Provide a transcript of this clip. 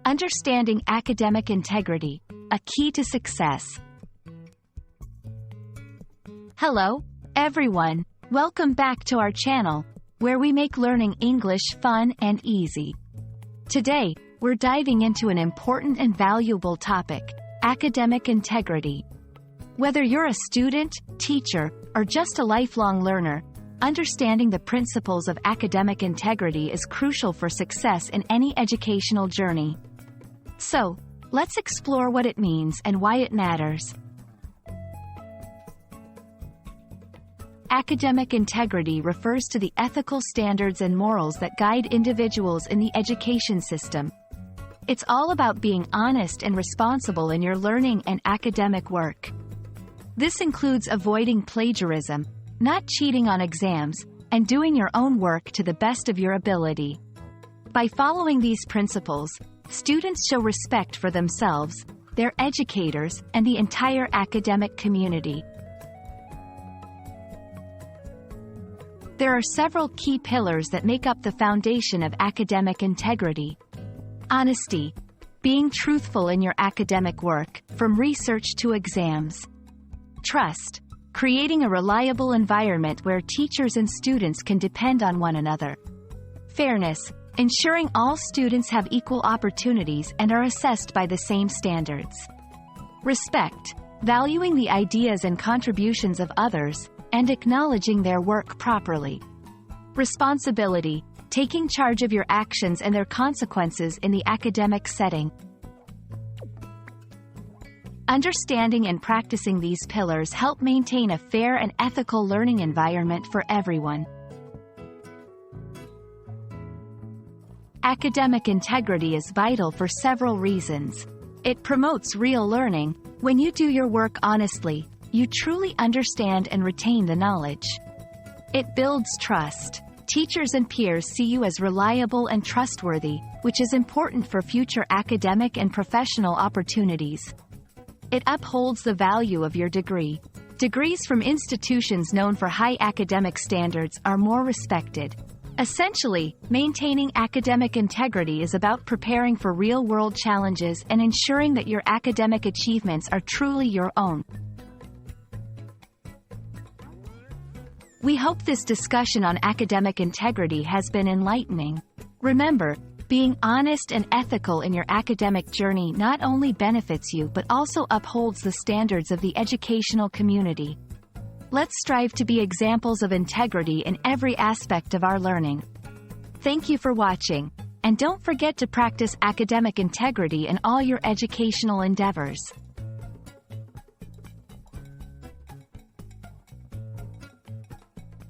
Understanding academic integrity, a key to success. Hello, everyone. Welcome back to our channel, where we make learning English fun and easy. Today, we're diving into an important and valuable topic, academic integrity. Whether you're a student, teacher, or just a lifelong learner, understanding the principles of academic integrity is crucial for success in any educational journey. So, let's explore what it means and why it matters. Academic integrity refers to the ethical standards and morals that guide individuals in the education system. It's all about being honest and responsible in your learning and academic work. This includes avoiding plagiarism, not cheating on exams, and doing your own work to the best of your ability. By following these principles, students show respect for themselves, their educators, and the entire academic community. There are several key pillars that make up the foundation of academic integrity. Honesty, being truthful in your academic work, from research to exams. Trust, creating a reliable environment where teachers and students can depend on one another. Fairness, ensuring all students have equal opportunities and are assessed by the same standards. Respect, valuing the ideas and contributions of others, and acknowledging their work properly. Responsibility, taking charge of your actions and their consequences in the academic setting. Understanding and practicing these pillars help maintain a fair and ethical learning environment for everyone. Academic integrity is vital for several reasons. It promotes real learning. When you do your work honestly, you truly understand and retain the knowledge. It builds trust. Teachers and peers see you as reliable and trustworthy, which is important for future academic and professional opportunities. It upholds the value of your degree. Degrees from institutions known for high academic standards are more respected. Essentially, maintaining academic integrity is about preparing for real-world challenges and ensuring that your academic achievements are truly your own. We hope this discussion on academic integrity has been enlightening. Remember, being honest and ethical in your academic journey not only benefits you but also upholds the standards of the educational community. Let's strive to be examples of integrity in every aspect of our learning. Thank you for watching, and don't forget to practice academic integrity in all your educational endeavors.